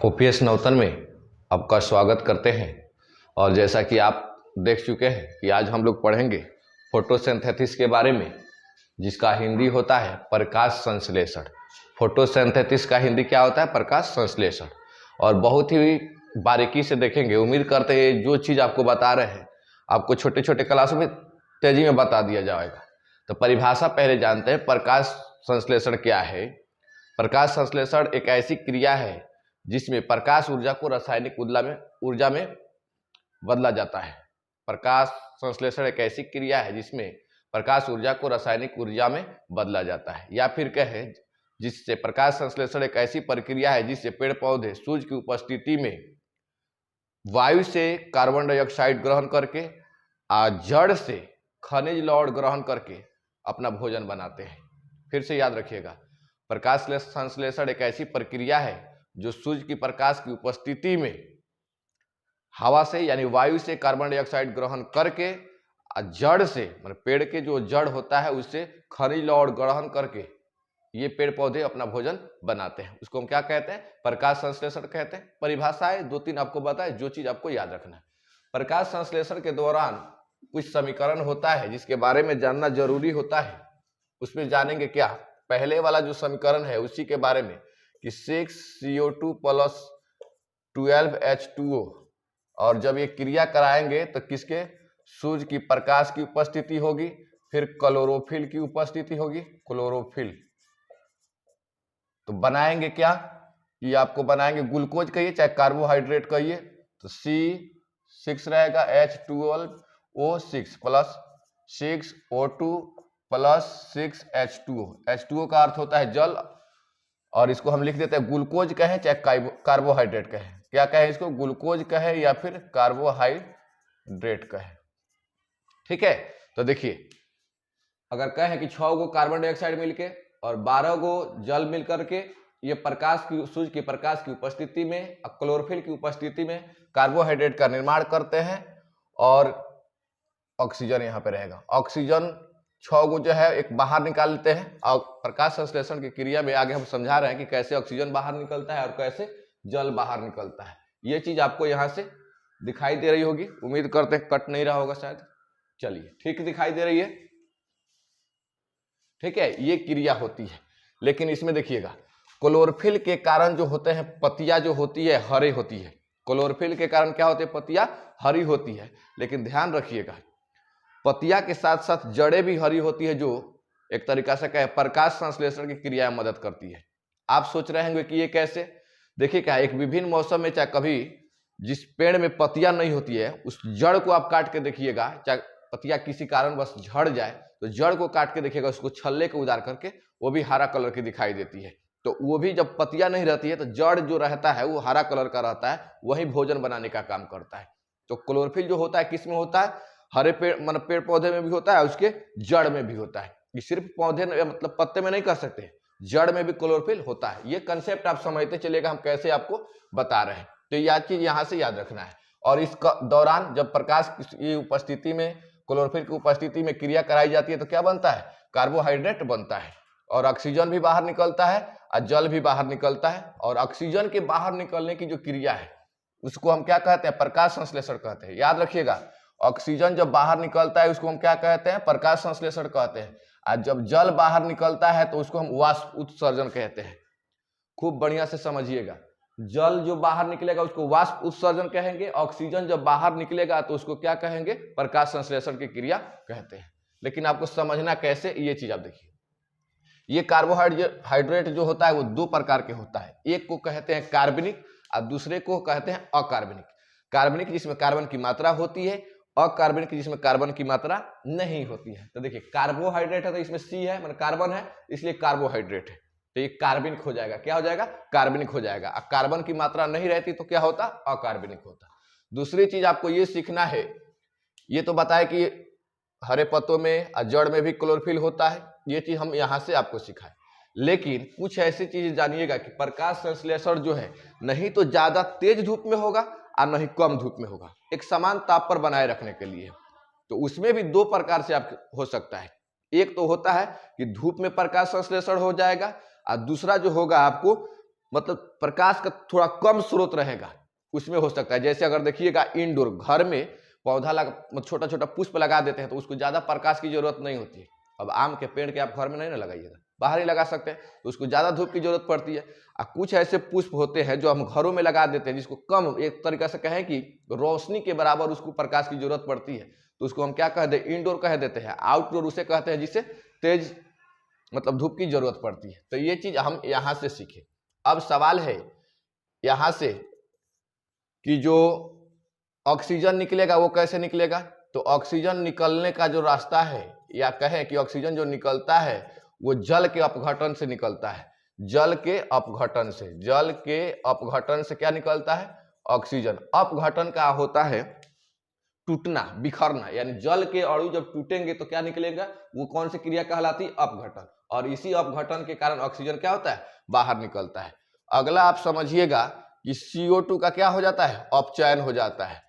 OPS नवतन में आपका स्वागत करते हैं। और जैसा कि आप देख चुके हैं कि आज हम लोग पढ़ेंगे फोटोसिंथेसिस के बारे में, जिसका हिंदी होता है प्रकाश संश्लेषण। फोटोसिंथेसिस का हिंदी क्या होता है? प्रकाश संश्लेषण। और बहुत ही बारीकी से देखेंगे। उम्मीद करते हैं जो चीज़ आपको बता रहे हैं आपको छोटे छोटे क्लासों में तेजी में बता दिया जाएगा। तो परिभाषा पहले जानते हैं, प्रकाश संश्लेषण क्या है। प्रकाश संश्लेषण एक ऐसी क्रिया है जिसमें प्रकाश ऊर्जा को रासायनिक ऊर्जा में बदला जाता है। प्रकाश संश्लेषण एक ऐसी क्रिया है जिसमें प्रकाश ऊर्जा को रासायनिक ऊर्जा में बदला जाता है, या फिर कहें जिससे प्रकाश संश्लेषण एक ऐसी प्रक्रिया है जिससे पेड़ पौधे सूर्य की उपस्थिति में वायु से कार्बन डाइऑक्साइड ग्रहण करके जड़ से खनिज लवण ग्रहण करके अपना भोजन बनाते हैं। फिर से याद रखिएगा, प्रकाश संश्लेषण एक ऐसी प्रक्रिया है जो सूर्य की प्रकाश की उपस्थिति में हवा से यानी वायु से कार्बन डाइऑक्साइड ग्रहण करके जड़ से मतलब पेड़ के जो जड़ होता है उससे खनिज लवण ग्रहण करके ये पेड़ पौधे अपना भोजन बनाते हैं। उसको हम क्या कहते हैं? प्रकाश संश्लेषण कहते हैं। परिभाषाएं दो तीन आपको बताए, जो चीज आपको याद रखना है। प्रकाश संश्लेषण के दौरान कुछ समीकरण होता है जिसके बारे में जानना जरूरी होता है। उसमें जानेंगे क्या? पहले वाला जो समीकरण है उसी के बारे में कि 6CO2 प्लस 12H2O, और जब ये क्रिया कराएंगे तो किसके? सूर्य की प्रकाश की उपस्थिति होगी, फिर क्लोरोफिल की उपस्थिति होगी, क्लोरोफिल। तो बनाएंगे क्या? कि आपको बनाएंगे ग्लूकोज कहिए चाहे कार्बोहाइड्रेट कहिए, तो C6 रहेगा, H12O6 plus 6O2 plus 6H2O। H2O का अर्थ होता है जल, और इसको हम लिख देते हैं ग्लूकोज कहें चाहे कार्बोहाइड्रेट कहें। क्या कहें इसको? ग्लूकोज कहें या फिर कार्बोहाइड्रेट कहें। ठीक है, तो देखिए, अगर कहें कि 6 गो कार्बन डाइऑक्साइड मिलके और 12 गो जल मिल करके ये सूर्य की प्रकाश की उपस्थिति में क्लोरोफिल की उपस्थिति में कार्बोहाइड्रेट का निर्माण करते हैं, और ऑक्सीजन यहाँ पे रहेगा। ऑक्सीजन 6 गो जो है एक बाहर निकाल लेते हैं, और प्रकाश संश्लेषण की क्रिया में आगे हम समझा रहे हैं कि कैसे ऑक्सीजन बाहर निकलता है और कैसे जल बाहर निकलता है। ये चीज आपको यहाँ से दिखाई दे रही होगी, उम्मीद करते हैं कट नहीं रहा होगा शायद। चलिए, ठीक दिखाई दे रही है? ठीक है, ये क्रिया होती है। लेकिन इसमें देखिएगा, क्लोरोफिल के कारण जो होते हैं पत्तियां जो होती है हरी होती है। क्लोरोफिल के कारण क्या होते हैं? पत्तियां हरी होती है। लेकिन ध्यान रखिएगा, पत्तियां के साथ साथ जड़ें भी हरी होती है, जो एक तरीका से कहे प्रकाश संश्लेषण की क्रिया में मदद करती है। आप सोच रहे होंगे कि ये कैसे? देखिए क्या, एक विभिन्न मौसम में चाहे कभी जिस पेड़ में पत्तियां नहीं होती है उस जड़ को आप काट के देखिएगा, चाहे पत्तियां किसी कारण बस झड़ जाए तो जड़ को काट के देखिएगा, उसको छल्ले को उतार करके वो भी हरा कलर की दिखाई देती है। तो वो भी जब पत्तियां नहीं रहती है तो जड़ जो रहता है वो हरा कलर का रहता है, वही भोजन बनाने का काम करता है। तो क्लोरोफिल जो होता है किस में होता है? हरे पेड़ मतलब पेड़ पौधे में भी होता है, उसके जड़ में भी होता है। ये सिर्फ पौधे मतलब पत्ते में नहीं कर सकते, जड़ में भी क्लोरोफिल होता है। ये कंसेप्ट आप समझते चलेगा, हम कैसे आपको बता रहे हैं। तो यह चीज यहाँ से याद रखना है। और इस दौरान जब प्रकाश की उपस्थिति में क्लोरोफिल की उपस्थिति में क्रिया कराई जाती है तो क्या बनता है? कार्बोहाइड्रेट बनता है, और ऑक्सीजन भी बाहर निकलता है और जल भी बाहर निकलता है। और ऑक्सीजन के बाहर निकलने की जो क्रिया है उसको हम क्या कहते हैं? प्रकाश संश्लेषण कहते हैं। याद रखिएगा, ऑक्सीजन जब बाहर निकलता है उसको हम क्या कहते हैं? प्रकाश संश्लेषण कहते हैं। और जब जल बाहर निकलता है तो उसको हम वाष्प उत्सर्जन कहते हैं। खूब बढ़िया से समझिएगा, जल जो बाहर निकलेगा उसको वाष्प उत्सर्जन कहेंगे, ऑक्सीजन जब बाहर निकलेगा तो उसको क्या कहेंगे? प्रकाश संश्लेषण की क्रिया कहते हैं। लेकिन आपको समझना कैसे, ये चीज आप देखिए। ये कार्बोहाइड्रेट जो होता है वो दो प्रकार के होता है, एक को कहते हैं कार्बनिक और दूसरे को कहते हैं अकार्बनिक। कार्बनिक जिसमें कार्बन की मात्रा होती है, अकार्बनिक जिसमें कार्बन की मात्रा नहीं होती है। तो देखिए, कार्बोहाइड्रेट है तो इसमें C है, मतलब कार्बन है, इसलिए कार्बोहाइड्रेट है। तो ये कार्बनिक हो जाएगा। क्या हो जाएगा? कार्बनिक हो जाएगा। कार्बन की मात्रा नहीं रहती तो क्या होता? अकार्बनिक होता। दूसरी चीज आपको ये सीखना है, ये तो बताया कि हरे पत्तों में और जड़ में भी क्लोरोफिल होता है, ये चीज हम यहाँ से आपको सिखाए। लेकिन कुछ ऐसी चीज जानिएगा कि प्रकाश संश्लेषण जो है नहीं तो ज्यादा तेज धूप में होगा और नहीं कम धूप में होगा, एक समान ताप पर बनाए रखने के लिए। तो उसमें भी दो प्रकार से आप हो सकता है। एक तो होता है कि धूप में प्रकाश संश्लेषण हो जाएगा, और दूसरा जो होगा आपको मतलब प्रकाश का थोड़ा कम स्रोत रहेगा, उसमें हो सकता है। जैसे अगर देखिएगा इंडोर घर में पौधा लगा, छोटा छोटा पुष्प लगा देते हैं तो उसको ज्यादा प्रकाश की जरूरत नहीं होती है। अब आम के पेड़ के आप घर में नहीं ना लगाइएगा, बाहर ही लगा सकते हैं, तो उसको ज्यादा धूप की जरूरत पड़ती है। और कुछ ऐसे पुष्प होते हैं जो हम घरों में लगा देते हैं, जिसको कम, एक तरीका से कहें कि रोशनी के बराबर उसको प्रकाश की जरूरत पड़ती है, तो उसको हम क्या कह दें, इंडोर कह देते हैं। आउटडोर उसे कहते हैं जिसे तेज मतलब धूप की जरूरत पड़ती है। तो ये चीज हम यहां से सीखे। अब सवाल है यहां से कि जो ऑक्सीजन निकलेगा वो कैसे निकलेगा। तो ऑक्सीजन निकलने का जो रास्ता है, या कहें कि ऑक्सीजन जो निकलता है वो जल के अपघटन से निकलता है। जल के अपघटन से, जल के अपघटन से क्या निकलता है, ऑक्सीजन। अपघटन का होता है टूटना, बिखरना, यानी जल के अणु जब टूटेंगे तो क्या निकलेगा, वो कौन सी क्रिया कहलाती है, अपघटन। और इसी अपघटन के कारण ऑक्सीजन क्या होता है, बाहर निकलता है। अगला आप समझिएगा कि CO2 का क्या हो जाता है, अपचयन हो जाता है।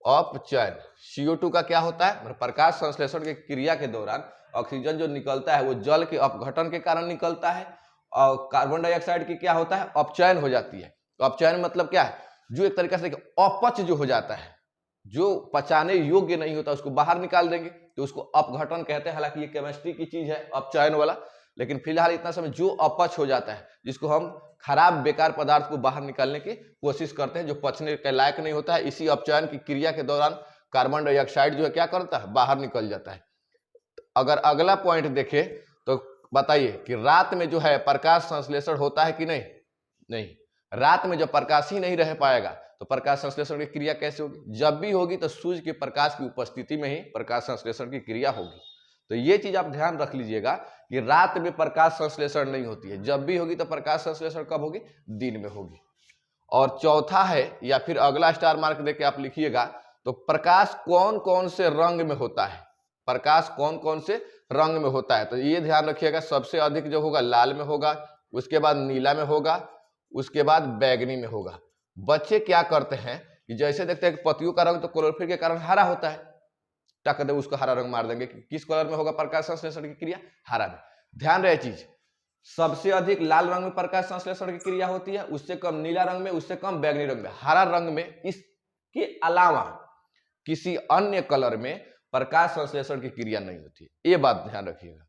अपचयन, CO2 का क्या होता है, प्रकाश संश्लेषण की क्रिया के दौरान ऑक्सीजन जो निकलता है वो जल के अपघटन के कारण निकलता है, और कार्बन डाइऑक्साइड की क्या होता है, अपचयन हो जाती है। तो अपचयन मतलब क्या है, जो एक तरीके से अपच जो हो जाता है, जो पचाने योग्य नहीं होता उसको बाहर निकाल देंगे, तो उसको अपघटन कहते हैं। हालांकि ये केमिस्ट्री की चीज है अपचयन वाला, लेकिन फिलहाल इतना समय जो अपच हो जाता है, जिसको हम खराब बेकार पदार्थ को बाहर निकालने की कोशिश करते हैं, जो पचने के लायक नहीं होता है, इसी अपचयन की क्रिया के दौरान कार्बन डाइऑक्साइड जो है क्या करता है, बाहर निकल जाता है। अगर अगला पॉइंट देखें तो बताइए कि रात में जो है प्रकाश संश्लेषण होता है कि नहीं, नहीं। रात में जब प्रकाश ही नहीं रह पाएगा तो प्रकाश संश्लेषण की क्रिया कैसे होगी, जब भी होगी तो सूर्य के प्रकाश की उपस्थिति में ही प्रकाश संश्लेषण की क्रिया होगी। तो ये चीज आप ध्यान रख लीजिएगा कि रात में प्रकाश संश्लेषण नहीं होती है, जब भी होगी तो प्रकाश संश्लेषण कब होगी, दिन में होगी। और चौथा है, या फिर अगला स्टार मार्क देके आप लिखिएगा, तो प्रकाश कौन कौन से रंग में होता है, प्रकाश कौन कौन से रंग में होता है। तो ये ध्यान रखिएगा, सबसे अधिक जो होगा लाल में होगा, उसके बाद नीला में होगा, उसके बाद बैगनी में होगा। बच्चे क्या करते हैं कि जैसे देखते हैं कि पत्तियों का रंग तो क्लोरोफिल के कारण हरा होता है, टक दे उसको हरा रंग मार देंगे। किस कलर में होगा प्रकाश संश्लेषण की क्रिया, हरा में। ध्यान रहे चीज, सबसे अधिक लाल रंग में प्रकाश संश्लेषण की क्रिया होती है, उससे कम नीला रंग में, उससे कम बैगनी रंग में। हरा रंग में इसके अलावा किसी अन्य कलर में प्रकाश संश्लेषण की क्रिया नहीं होती है, ये बात ध्यान रखिएगा।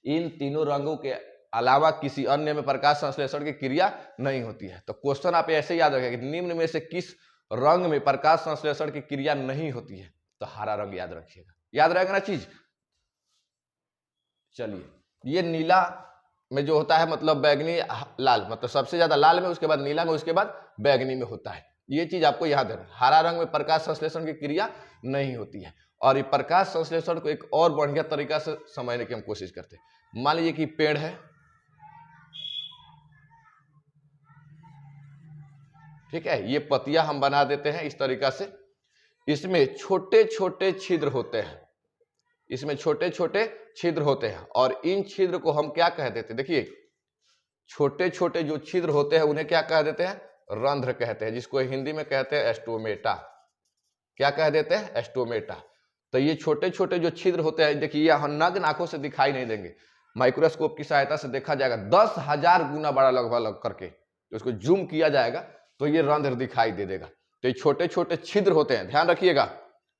इन तीनों रंगों के अलावा किसी अन्य में प्रकाश संश्लेषण की क्रिया नहीं होती है। तो क्वेश्चन आप ऐसे याद रखिएगा कि निम्न में से किस रंग में प्रकाश संश्लेषण की क्रिया नहीं होती है, तो हरा रंग याद रखिएगा। याद रहेगा ना चीज। चलिए, ये नीला में जो होता है मतलब बैगनी लाल, मतलब सबसे ज्यादा लाल में, उसके बाद नीला में, उसके बाद बैगनी में होता है। ये चीज आपको याद है। हरा रंग में प्रकाश संश्लेषण की क्रिया नहीं होती है। और ये प्रकाश संश्लेषण को एक और बढ़िया तरीका से समझने की हम कोशिश करते हैं। मान लीजिए कि पेड़ है, ठीक है, ये पत्तियां हम बना देते हैं इस तरीका से। इसमें छोटे छोटे छिद्र होते हैं, इसमें छोटे छोटे छिद्र होते हैं, और इन छिद्र को हम क्या कह देते हैं, देखिए छोटे छोटे जो छिद्र होते हैं उन्हें क्या कह देते हैं, रंध्र कहते हैं, जिसको हिंदी में कहते हैं एस्टोमेटा। क्या कह देते हैं, एस्टोमेटा। तो ये छोटे छोटे जो छिद्र होते हैं, देखिए ये नग्न आंखों से दिखाई नहीं देंगे, माइक्रोस्कोप की सहायता से देखा जाएगा, 10,000 गुना बड़ा लगभग करके उसको जूम किया जाएगा तो ये रंध्र दिखाई दे देगा। तो ये छोटे छोटे छिद्र होते हैं, ध्यान रखिएगा।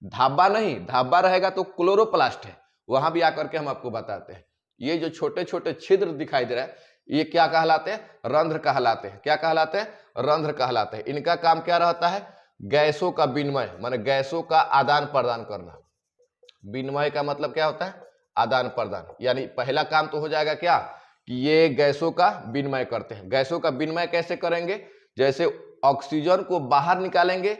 धाबा नहीं, धाबा रहेगा तो क्लोरोप्लास्ट है, वहां भी आकर के हम आपको बताते हैं। ये जो छोटे छोटे छिद्र दिखाई दे रहा है ये क्या कहलाते हैं, रंध्र कहलाते हैं। क्या कहलाते हैं, रंध्र कहलाते हैं। इनका काम क्या रहता है, गैसों का विनिमय, माने गैसों का आदान प्रदान करना। विनिमय का मतलब क्या होता है, आदान प्रदान। यानी पहला काम तो हो जाएगा क्या, कि ये गैसों का विनिमय करते हैं। गैसों का विनिमय कैसे करेंगे, जैसे ऑक्सीजन को बाहर निकालेंगे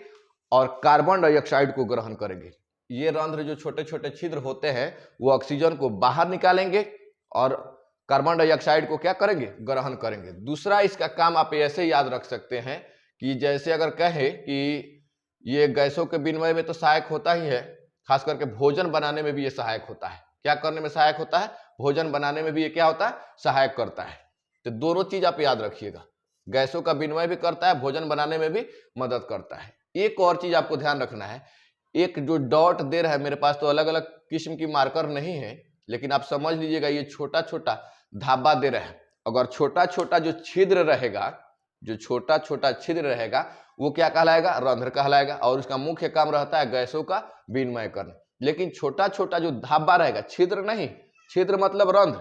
और कार्बन डाइऑक्साइड को ग्रहण करेंगे। ये रंध्र जो छोटे छोटे छिद्र होते हैं वो ऑक्सीजन को बाहर निकालेंगे और कार्बन डाइऑक्साइड को क्या करेंगे, ग्रहण करेंगे। दूसरा इसका काम आप ऐसे याद रख सकते हैं कि जैसे अगर कहें कि ये गैसों के विनिमय में तो सहायक होता ही है, खास करके भोजन बनाने में भी ये सहायक होता है। क्या करने में सहायक होता है, भोजन बनाने में भी ये क्या होता है, सहायक करता है। तो दोनों चीज आप याद रखिएगा, गैसों का विनिमय भी करता है, भोजन बनाने में भी मदद करता है। एक और चीज आपको ध्यान रखना है, एक जो डॉट दे रहा है, मेरे पास तो अलग अलग किस्म की मार्कर नहीं है, लेकिन आप समझ लीजिएगा ये छोटा छोटा धाबा दे रहा है, अगर छोटा छोटा जो छिद्र रहेगा, जो छोटा छोटा छिद्र रहेगा वो क्या कहलाएगा? रंध्र कहलाएगा। और उसका मुख्य काम रहता है गैसों का विनिमय करना। लेकिन छोटा छोटा जो धाबा रहेगा, छिद्र नहीं, छिद्र मतलब रंध्र,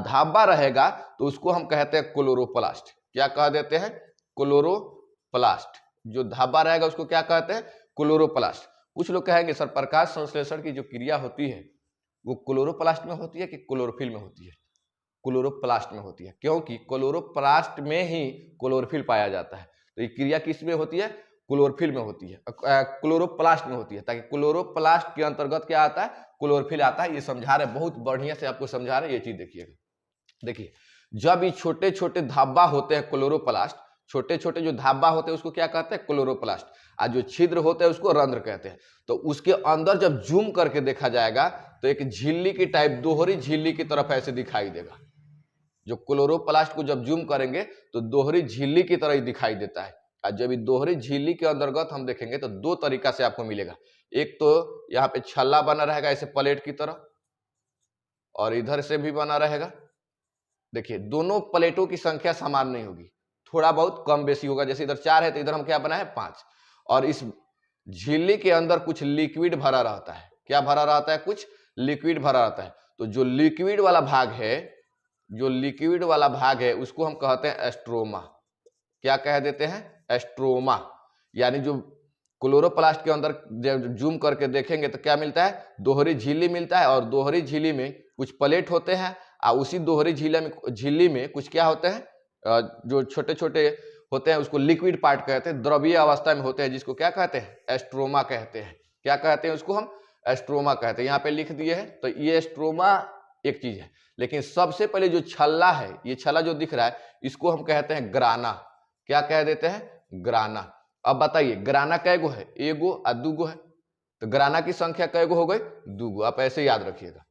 धाबा रहेगा तो उसको हम कहते हैं क्लोरोप्लास्ट। क्या कह देते हैं? क्लोरोप्लास्ट। जो धाबा रहेगा उसको क्या कहते हैं? क्लोरोप्लास्ट। कुछ लोग कहेंगे सर प्रकाश संश्लेषण की जो क्रिया होती है वो क्लोरोप्लास्ट में होती है कि क्लोरोफिल में होती है? क्लोरोप्लास्ट में होती है, क्योंकि क्लोरोप्लास्ट में ही क्लोरोफिल पाया जाता है। तो ये क्रिया किस में होती है? क्लोरोफिल में होती है, क्लोरोप्लास्ट में होती है। ताकि क्लोरोप्लास्ट के अंतर्गत क्या आता है? क्लोरोफिल आता है। ये समझा रहे, बहुत बढ़िया से आपको समझा रहे, ये चीज देखिएगा। देखिए, जब ये छोटे छोटे धाबा होते हैं क्लोरोप्लास्ट, छोटे छोटे जो धाबा होते हैं उसको क्या कहते हैं? क्लोरोप्लास्ट। और जो छिद्र होते हैं उसको रंध्र कहते हैं। तो उसके अंदर जब जूम करके देखा जाएगा तो एक झिल्ली की टाइप, दोहरी झिल्ली की तरफ ऐसे दिखाई देगा। जो क्लोरोप्लास्ट को जब जूम करेंगे तो दोहरी झिल्ली की तरह ही दिखाई देता है। और जब ये दोहरी झिल्ली के अंतर्गत हम देखेंगे तो दो तरीका से आपको मिलेगा। एक तो यहाँ पे छल्ला बना रहेगा ऐसे प्लेट की तरह, और इधर से भी बना रहेगा। देखिए, दोनों प्लेटों की संख्या समान नहीं होगी, थोड़ा बहुत कम बेसी होगा। जैसे इधर 4 है तो इधर हम क्या बनाए? 5। और इस झिल्ली के अंदर कुछ लिक्विड भरा रहता है। क्या भरा रहता है? कुछ लिक्विड भरा रहता है। तो जो लिक्विड वाला भाग है, जो लिक्विड वाला भाग है उसको हम कहते हैं एस्ट्रोमा। क्या कह देते हैं? एस्ट्रोमा। यानी जो क्लोरोप्लास्ट के अंदर जूम करके देखेंगे तो क्या मिलता है? दोहरी झिल्ली मिलता है। और दोहरी झिल्ली में कुछ प्लेट होते हैं, और उसी दोहरी झिल्ली में कुछ क्या होते हैं? जो छोटे छोटे होते हैं उसको लिक्विड पार्ट कहते हैं, द्रवीय अवस्था में होते हैं, जिसको क्या कहते हैं? एस्ट्रोमा कहते हैं। क्या कहते हैं उसको? हम एस्ट्रोमा कहते हैं। यहाँ पे लिख दिए हैं। तो ये एस्ट्रोमा एक चीज है। लेकिन सबसे पहले जो छल्ला है, ये छल्ला जो दिख रहा है, इसको हम कहते हैं ग्राना। क्या कह देते हैं? ग्राना। अब बताइए, ग्राना कैगो है? एगो और दूगो है। तो ग्राना की संख्या कैगो हो गई? दूगो। आप ऐसे याद रखिएगा।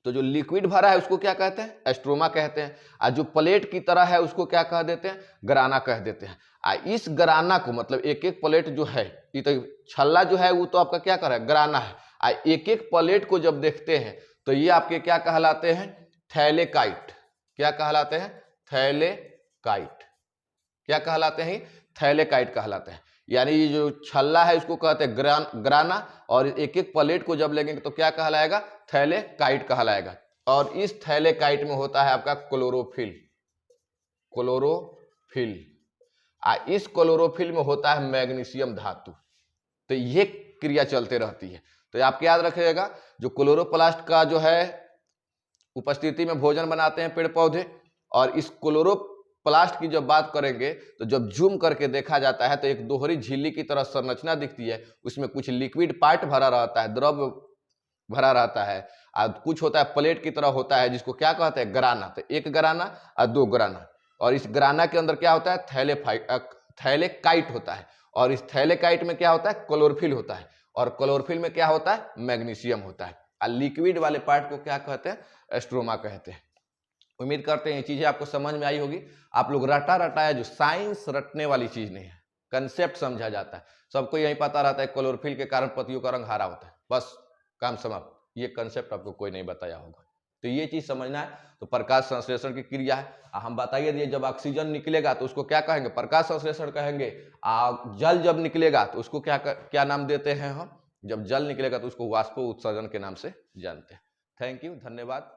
तो जो लिक्विड भरा है उसको क्या कहते हैं? एस्ट्रोमा कहते हैं। और जो प्लेट की तरह है उसको क्या कह देते हैं? ग्राना कह देते हैं। इस ग्राना को, मतलब एक एक प्लेट जो है, ये तो छल्ला जो है वो तो आपका क्या कर रहा है? ग्राना है। एक एक प्लेट को जब देखते हैं तो ये आपके क्या कहलाते हैं? थैलेकाइट। क्या कहलाते हैं? थैलेकाइट। क्या कहलाते हैं? थैलेकाइट कहलाते हैं। यानी ये जो छल्ला है उसको कहते हैं ग्राना, और एक एक प्लेट को जब लेंगे तो क्या कहलाएगा? थैलेकाइट कहलाएगा। और इस थैलेकाइट में होता है आपका क्लोरोफिल। क्लोरोफिल। इस क्लोरोफिल में होता है मैग्नीशियम धातु। तो ये क्रिया चलते रहती है। तो आप याद रखिएगा, जो क्लोरोप्लास्ट का जो है उपस्थिति में भोजन बनाते हैं पेड़ पौधे, और इस क्लोरोप्लास्ट की जब बात करेंगे तो जब जूम करके देखा जाता है तो एक दोहरी झिल्ली की तरह संरचना दिखती है। उसमें कुछ लिक्विड पार्ट भरा रहता है, द्रव भरा रहता है, और कुछ होता है प्लेट की तरह होता है, जिसको क्या कहते हैं? ग्राना। तो एक ग्राना और दो ग्राना। और इस ग्राना के अंदर क्या होता है? थैलेकाइट होता है। और इस थैलेकाइट में क्या होता है? क्लोरोफिल होता है। और क्लोरोफिल में क्या होता है? मैग्नीशियम होता है। और लिक्विड वाले पार्ट को क्या कहते हैं? एस्ट्रोमा कहते हैं। उम्मीद करते हैं ये चीजें आपको समझ में आई होगी। आप लोग रटा रटाया, जो साइंस रटने वाली चीज नहीं है, कंसेप्ट समझा जाता है। सबको यही पता रहता है क्लोरोफिल के कारण पत्तियों का रंग हरा होता है, बस काम समाप्त। ये कंसेप्ट आपको कोई नहीं बताया होगा। तो ये चीज समझना है। तो प्रकाश संश्लेषण की क्रिया है। हम बताइए दिए, जब ऑक्सीजन निकलेगा तो उसको क्या कहेंगे? प्रकाश संश्लेषण कहेंगे। जल जब निकलेगा तो उसको क्या नाम देते हैं हम? जब जल निकलेगा तो उसको वाष्प उत्सर्जन के नाम से जानते हैं। थैंक यू, धन्यवाद।